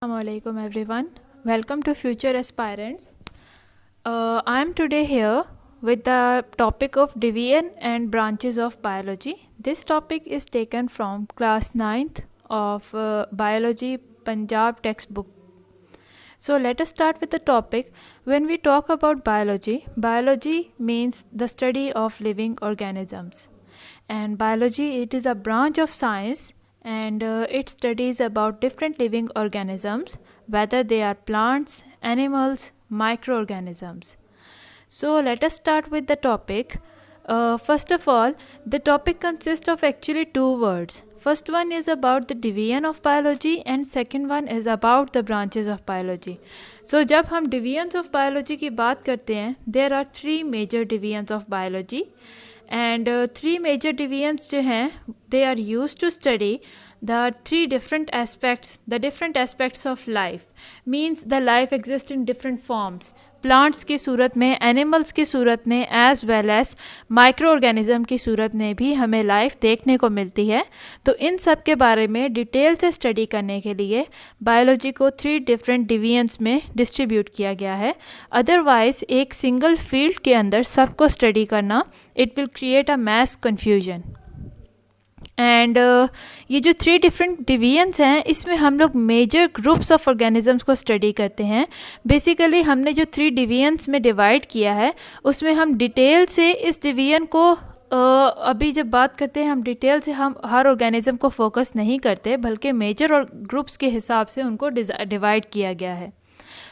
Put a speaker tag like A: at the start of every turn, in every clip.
A: Assalamualaikum everyone. Welcome to Future Aspirants. I am today here with the topic of division and branches of biology. This topic is taken from class 9th of Biology Punjab textbook. So let us start with the topic. When we talk about biology, biology means the study of living organisms. And biology, it is a branch of science, and it studies about different living organisms, whether they are plants, animals, microorganisms. So let us start with the topic. First of all, the topic consists of actually two words. First one is about the division of biology and second one is about the branches of biology. So जब हम divisions of biology की बात करते हैं, there are three major divisions of biology. And three major divisions जो हैं, they are used to study the different aspects of life. Means the life exists in different forms. Plants की सूरत में, animals की सूरत में, as well as microorganism की सूरत में भी हमें लाइफ देखने को मिलती है. तो इन सब के बारे में डिटेल से स्टडी करने के लिए बायोलॉजी को 3 डिफरेंट डिवीजन्स में डिस्ट्रीब्यूट किया गया है. अदरवाइज एक सिंगल फील्ड के अंदर सबको स्टडी करना, it will create a mess confusion. And ये जो 3 डिफरेंट डिवीजन्स हैं, इसमें हम लोग मेजर ग्रुप्स ऑफ ऑर्गेनिजम्स को स्टडी करते हैं. बेसिकली हमने जो 3 डिवीजन्स में डिवाइड किया है, उसमें हम डिटेल से इस डिवीजन को अभी जब बात करते हैं, हम डिटेल से हम हर ऑर्गेनिज्म को फोकस नहीं करते, बल्कि मेजर और ग्रुप्स के हिसाब से उनको डिवाइड किया गया है.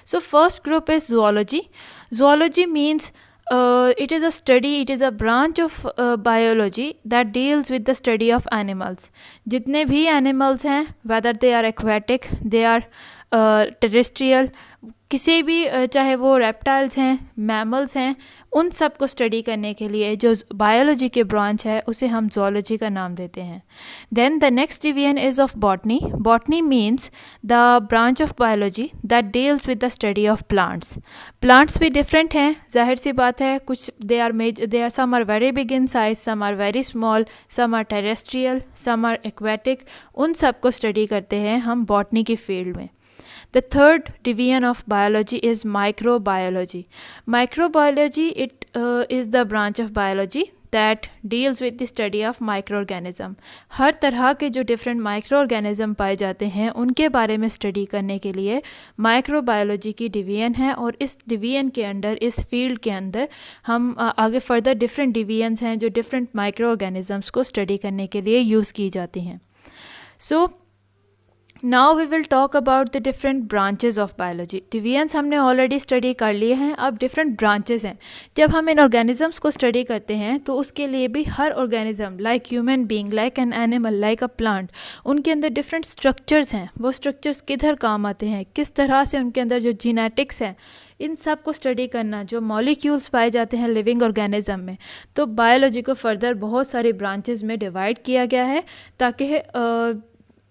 A: So first group is zoology. Zoology means it is a branch of biology that deals with the study of animals. जितने भी animals हैं, whether they are aquatic, they are terrestrial, किसी भी चाहे वो रेप्टाइल्स हैं, मैमल्स हैं, उन सब को स्टडी करने के लिए जो बायोलॉजी के ब्रांच है, उसे हम ज़ूलॉजी का नाम देते हैं. Then the next division is of botany. Botany means the branch of biology that deals with the study of plants. Plants भी डिफरेंट हैं, जाहिर सी बात है. कुछ they are some are very big in size, some are very small, some are terrestrial, some are aquatic. उन सब को स्टडी करते हैं हम बॉटनी की फील्ड में. The third division of biology is microbiology. Microbiology, it is the branch of biology that deals with the study of microorganism. हर तरह के जो different microorganism पाए जाते हैं, उनके बारे में स्टडी करने के लिए माइक्रोबायोलॉजी की डिवीजन है. और इस डिवीजन के अंदर, इस फील्ड के अंदर हम आगे फर्दर डिफरेंट डिवीजन्स हैं जो डिफरेंट माइक्रोऑर्गेनिजम्स को स्टडी करने के लिए यूज़ की जाती हैं. So now we will talk about the different branches of biology. Divisions हमने ऑलरेडी स्टडी कर लिए हैं, अब डिफरेंट ब्रांचेज हैं. जब हम इन ऑर्गेनिजम्स को स्टडी करते हैं, तो उसके लिए भी हर organism, like human being, like an animal, like a plant, उनके अंदर डिफरेंट स्ट्रक्चर्स हैं. वो स्ट्रक्चर्स किधर काम आते हैं, किस तरह से उनके अंदर जो जीनेटिक्स हैं, इन सब को स्टडी करना, जो मॉलिक्यूल्स पाए जाते हैं लिविंग ऑर्गेनिज्म में. तो बायोलॉजी को फर्दर बहुत सारी ब्रांचेज में डिवाइड किया गया है, ताकि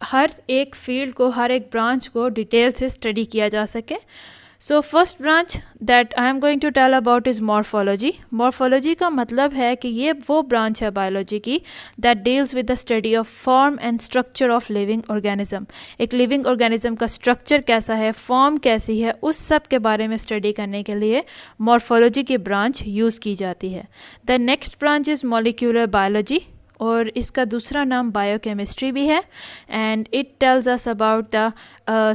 A: हर एक फील्ड को, हर एक ब्रांच को डिटेल से स्टडी किया जा सके. So first branch that I am going to tell about is morphology. Morphology का मतलब है कि ये वो ब्रांच है बायोलॉजी की that deals with the study of form and structure of living organism. एक लिविंग ऑर्गेनिज्म का स्ट्रक्चर कैसा है, फॉर्म कैसी है, उस सब के बारे में स्टडी करने के लिए मॉर्फोलॉजी की ब्रांच यूज़ की जाती है. The next branch is molecular biology, और इसका दूसरा नाम बायोकेमिस्ट्री भी है. And it tells us about the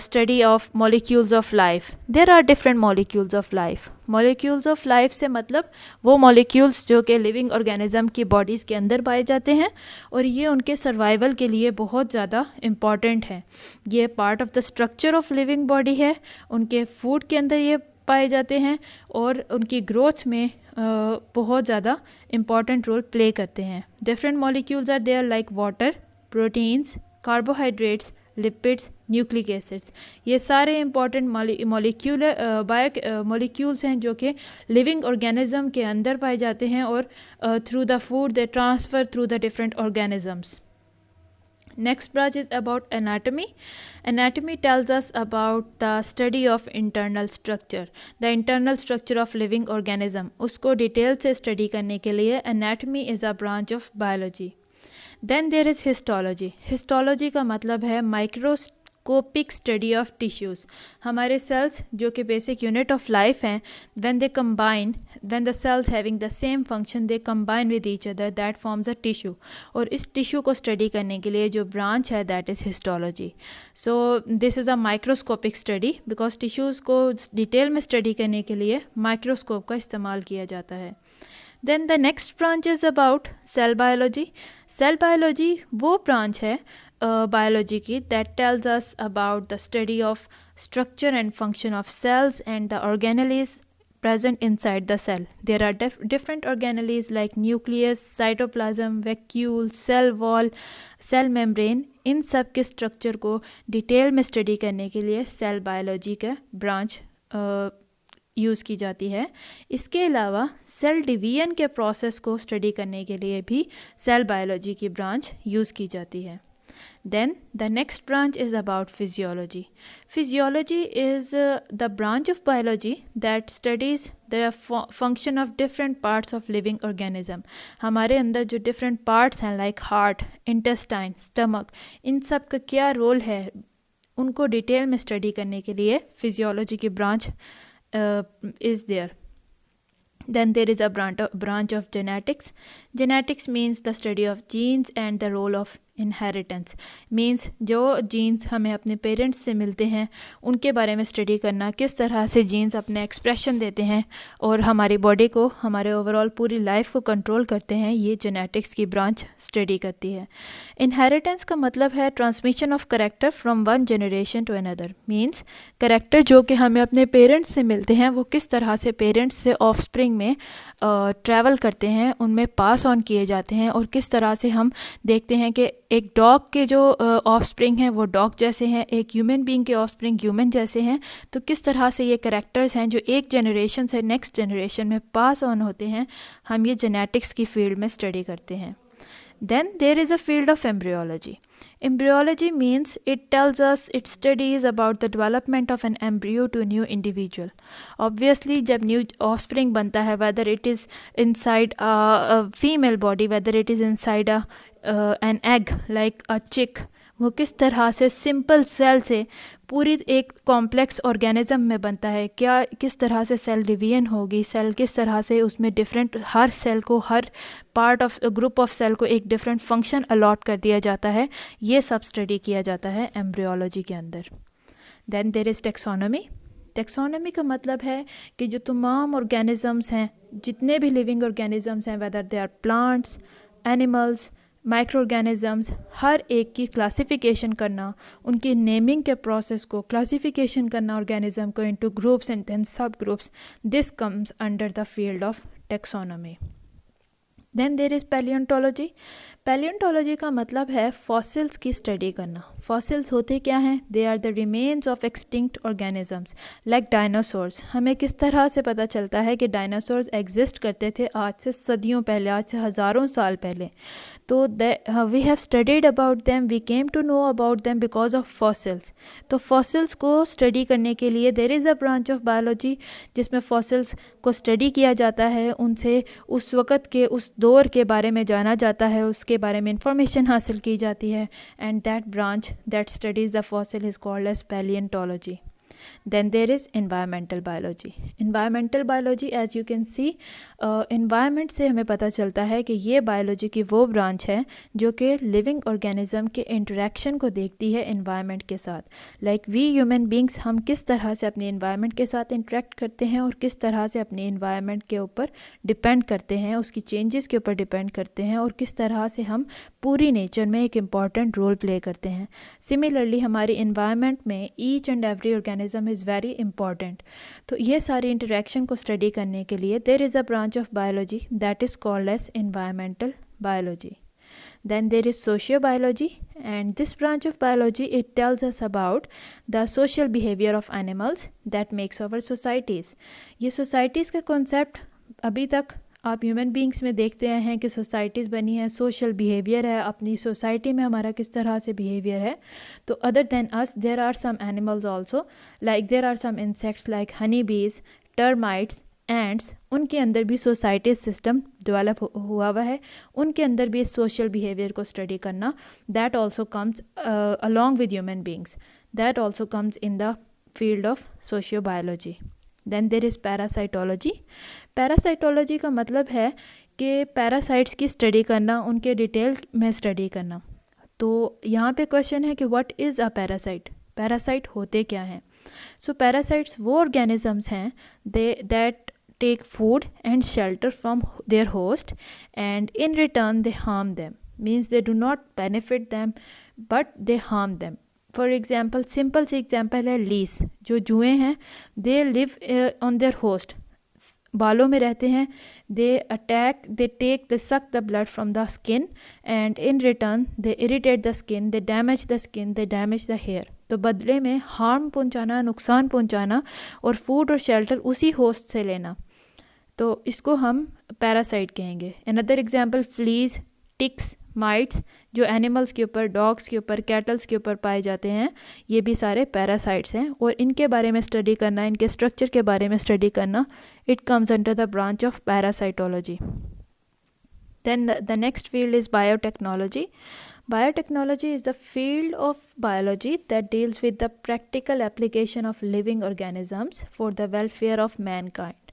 A: study of molecules of life. There are different molecules of life. Molecules of life से मतलब वो मॉलिक्यूल्स जो कि लिविंग ऑर्गेनिज्म की बॉडीज़ के अंदर पाए जाते हैं, और ये उनके सर्वाइवल के लिए बहुत ज़्यादा इम्पॉर्टेंट है. ये part of the structure of living body है. उनके फूड के अंदर ये पाए जाते हैं और उनकी ग्रोथ में बहुत ज़्यादा इम्पॉर्टेंट रोल प्ले करते हैं. Different molecules are there like water, proteins, carbohydrates, lipids, nucleic acids. ये सारे इंपॉर्टेंट मॉलिक्यूल्स हैं जो कि लिविंग ऑर्गेनिज्म के अंदर पाए जाते हैं, और through the food they transfer through the different organisms. Next branch is about anatomy. Anatomy tells us about the study of internal structure. The internal structure of living organism. उसको detail से study करने के लिए anatomy is a branch of biology. Then there is histology. Histology का मतलब है microscopic study of tissues. हमारे sales जो कि बेसिक यूनिट ऑफ लाइफ हैं, when the sales having the same function they combine with each other, that forms a tissue. और इस tissue को स्टडी करने के लिए जो ब्रांच है that is histology. So this is a microscopic study because tissues को डिटेल में स्टडी करने के लिए माइक्रोस्कोप का इस्तेमाल किया जाता है। Then the next branch is about cell biology. Cell biology वो ब्रांच है बायोलॉजी की that tells us about the study of structure and function of cells and the organelles present inside the cell. There are different organelles like nucleus, cytoplasm, vacuole, cell wall, cell membrane. इन सब के structure को detail में study करने के लिए cell biology का branch use की जाती है। इसके अलावा सेल डिवीजन के प्रोसेस को स्टडी करने के लिए भी सेल बायोलॉजी की ब्रांच यूज़ की जाती है। Then the next branch is about physiology. Physiology is the branch of biology that studies the function of different parts of living organism. हमारे अंदर जो different parts हैं like heart, intestine, stomach, इन सब का क्या रोल है उनको डिटेल में स्टडी करने के लिए फिजियोलॉजी की branch is there. Then there is a branch of genetics. Genetics means the study of genes and the role of inheritance. Means जो जीन्स हमें अपने पेरेंट्स से मिलते हैं उनके बारे में स्टडी करना, किस तरह से जीन्स अपने एक्सप्रेशन देते हैं और हमारी बॉडी को, हमारे ओवरऑल पूरी लाइफ को कंट्रोल करते हैं, ये जेनेटिक्स की ब्रांच स्टडी करती है। इनहेरिटेंस का मतलब है transmission of character from one generation to another. Means character जो कि हमें अपने पेरेंट्स से मिलते हैं वो किस तरह से पेरेंट्स से ऑफस्प्रिंग में ट्रैवल करते हैं, उनमें पास ऑन किए जाते हैं और किस तरह से हम देखते हैं कि एक डॉग के जो ऑफस्प्रिंग हैं वो डॉग जैसे हैं, एक ह्यूमन बीइंग के ऑफस्प्रिंग ह्यूमन जैसे हैं। तो किस तरह से ये कैरेक्टर्स हैं जो एक जनरेशन से नेक्स्ट जनरेशन में पास ऑन होते हैं, हम ये जेनेटिक्स की फील्ड में स्टडी करते हैं। Then there is a field of embryology. Embryology means it studies about the development of an embryo to a new individual. Obviously जब new offspring बनता है, whether it is inside a female body, whether it is inside an egg like a chick, वो किस तरह से simple cell से पूरी एक कॉम्प्लेक्स ऑर्गेनिज्म में बनता है, क्या किस तरह से सेल डिवीजन होगी, सेल किस तरह से उसमें डिफरेंट, हर सेल को, हर part of group of cell को एक डिफरेंट फंक्शन अलॉट कर दिया जाता है, ये सब स्टडी किया जाता है एम्ब्रियोलॉजी के अंदर। Then there is taxonomy. Taxonomy का मतलब है कि जो तमाम ऑर्गेनिजम्स हैं, जितने भी लिविंग ऑर्गेनिजम्स हैं, whether they are plants, animals, micro organisms, हर एक की क्लासिफिकेशन करना, उनकी नेमिंग के प्रोसेस को क्लासिफिकेशन करना ऑर्गेनिज्म को into groups and then sub groups, this comes under the field of taxonomy. Then there is palaeontology. Palaeontology का मतलब है फॉसिल्स की स्टडी करना। फॉसिल्स होते क्या हैं? They are the remains of extinct organisms like dinosaurs. हमें किस तरह से पता चलता है कि डायनासोर्स एग्जिस्ट करते थे आज से सदियों पहले, आज से हज़ारों साल पहले। तो we have studied about them, we came to know about them because of fossils. तो फॉसिल्स को स्टडी करने के लिए there is a branch of biology जिसमें फॉसिल्स को स्टडी किया जाता है, उनसे उस वक़्त के, उस दौर के बारे में जाना जाता है, उसके बारे में इंफॉर्मेशन हासिल की जाती है, and that branch that studies the fossil is called as palaeontology. Then there is environmental biology. Environmental biology, as you can see, environment से हमें पता चलता है कि ये बायोलॉजी की वो ब्रांच है जो कि लिविंग ऑर्गेनिज्म के इंटरेक्शन को देखती है एनवायरनमेंट के साथ। लाइक वी ह्यूमन बींग्स, हम किस तरह से अपने एनवायरनमेंट के साथ इंटरेक्ट करते हैं और किस तरह से अपने एनवायरनमेंट के ऊपर डिपेंड करते हैं, उसकी चेंजेस के ऊपर डिपेंड करते हैं और किस तरह से हम पूरी नेचर में एक इम्पॉर्टेंट रोल प्ले करते हैं। सिमिलरली हमारी एनवायरनमेंट में each and every organism is very important. तो ये सारी इंटरेक्शन को स्टडी करने के लिए there is a branch of biology that is called as environmental biology. Then there is sociobiology, and this branch of biology, it tells us about the social behavior of animals that makes our societies. ये societies का concept अभी तक आप human beings में देखते हैं कि societies बनी हैं, सोशल बिहेवियर है, अपनी सोसाइटी में हमारा किस तरह से बिहेवियर है। तो other than us there are some animals also, like there are some insects like honey bees, termites, ends, उनके अंदर भी सोसाइटी सिस्टम डेवलप हुआ है, उनके अंदर भी इस सोशल बिहेवियर को स्टडी करना, that also comes along with human beings. that also comes in the field of sociobiology. Then there is parasitology. Parasitology का मतलब है कि पैरासाइट्स की स्टडी करना, उनके डिटेल में स्टडी करना. तो यहाँ पे क्वेश्चन है कि what is a parasite. Parasite होते क्या हैं? सो पैरासाइट्स वो ऑर्गेनिजम्स हैं that take food and shelter from their host, and in return they harm them. Means they do not benefit them but they harm them. For example, simple से example है lease. जो जुए हैं, they live on their host, बालों में रहते हैं. they attack, they take, they suck the blood from the skin, and in return they irritate the skin, they damage the skin, they damage the hair. तो बदले में harm पहुंचाना, नुकसान पहुंचाना, और फूड और शेल्टर उसी होस्ट से लेना, तो इसको हम पैरासाइट कहेंगे. Another example fleas, ticks, mites, जो एनिमल्स के ऊपर, डॉग्स के ऊपर, कैटल्स के ऊपर पाए जाते हैं, ये भी सारे पैरासाइट्स हैं. और इनके बारे में स्टडी करना, इनके स्ट्रक्चर के बारे में स्टडी करना, it comes under the branch of parasitology. Then the next field is biotechnology. Biotechnology is the field of biology that deals with the practical application of living organisms for the welfare of mankind.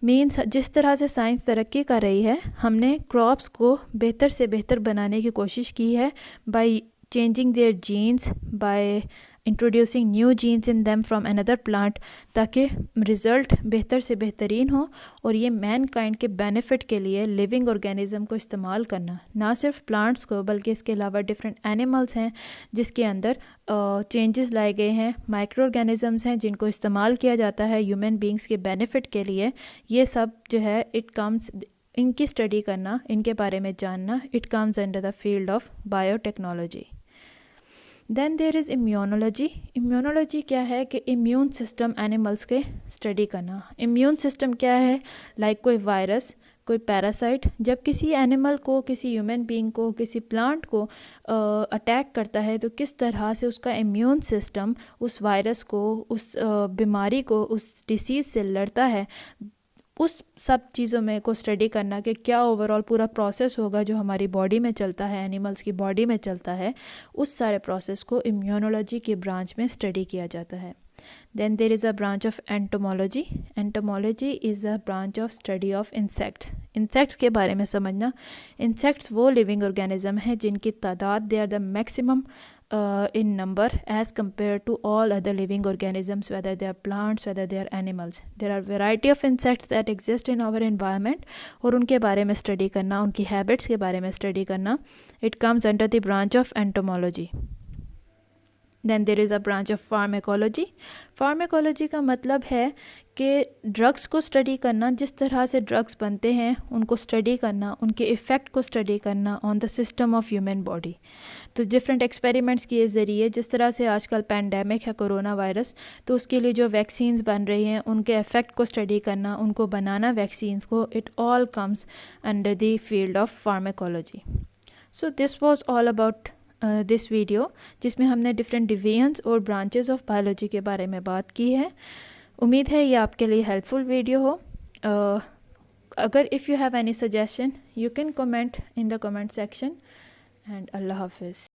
A: Means जिस तरह से science तरक्की कर रही है, हमने crops को बेहतर से बेहतर बनाने की कोशिश की है by changing their genes, by introducing new genes in them from another plant, ताकि रिज़ल्ट बेहतर से बेहतरीन हो. और ये मैन काइंड के बेनिफिट के लिए लिविंग ऑर्गेनिज्म को इस्तेमाल करना, ना सिर्फ प्लांट्स को बल्कि इसके अलावा डिफरेंट एनिमल्स हैं जिसके अंदर चेंजेस लाए गए हैं, माइक्रो ऑर्गेनिजम्स हैं जिनको इस्तेमाल किया जाता है ह्यूमन बींग्स के बेनिफिट के लिए. ये सब जो है इट कम्स, इनकी स्टडी करना, इनके बारे में जानना, it comes under the field of biotechnology. Then there is immunology. Immunology क्या है कि इम्यून सिस्टम एनिमल्स के स्टडी करना. इम्यून सिस्टम क्या है? लाइक कोई वायरस, कोई पैरासाइट जब किसी एनिमल को, किसी ह्यूमन बीइंग को, किसी प्लांट को अटैक करता है, तो किस तरह से उसका इम्यून सिस्टम उस वायरस को, उस बीमारी को, उस डिसीज़ से लड़ता है, उस सब चीज़ों में को स्टडी करना कि क्या ओवरऑल पूरा प्रोसेस होगा जो हमारी बॉडी में चलता है, एनिमल्स की बॉडी में चलता है, उस सारे प्रोसेस को इम्यूनोलॉजी के ब्रांच में स्टडी किया जाता है. Then there is a branch of entomology. Entomology is a branch of study of insects. Insects के बारे में समझना. इंसेक्ट्स वो लिविंग ऑर्गेनिज्म हैं जिनकी तादाद, they are the maximum in number as compared to all other living organisms, whether they are plants, whether they are animals. There are variety of insects that exist in our environment, और उनके बारे में study करना, उनकी habits के बारे में study करना, it comes under the branch of entomology. Then there is a branch of pharmacology. Pharmacology का मतलब है कि ड्रग्स को स्टडी करना, जिस तरह से ड्रग्स बनते हैं उनको स्टडी करना, उनके इफ़ेक्ट को स्टडी करना on the system of human body. तो डिफरेंट एक्सपेरिमेंट्स के ज़रिए, जिस तरह से आजकल पैंडेमिक है कोरोना वायरस, तो उसके लिए जो वैक्सीन्स बन रही हैं उनके इफ़ेक्ट को स्टडी करना, उनको बनाना वैक्सीन्स को, it all comes under the field of pharmacology. So this was all about this video, जिसमें हमने डिफरेंट डिवीजन्स और ब्रांचेस ऑफ बायोलॉजी के बारे में बात की है. उम्मीद है ये आपके लिए हेल्पफुल वीडियो हो. अगर if you have any suggestion, you can comment in the comment section. And Allah हाफिज़.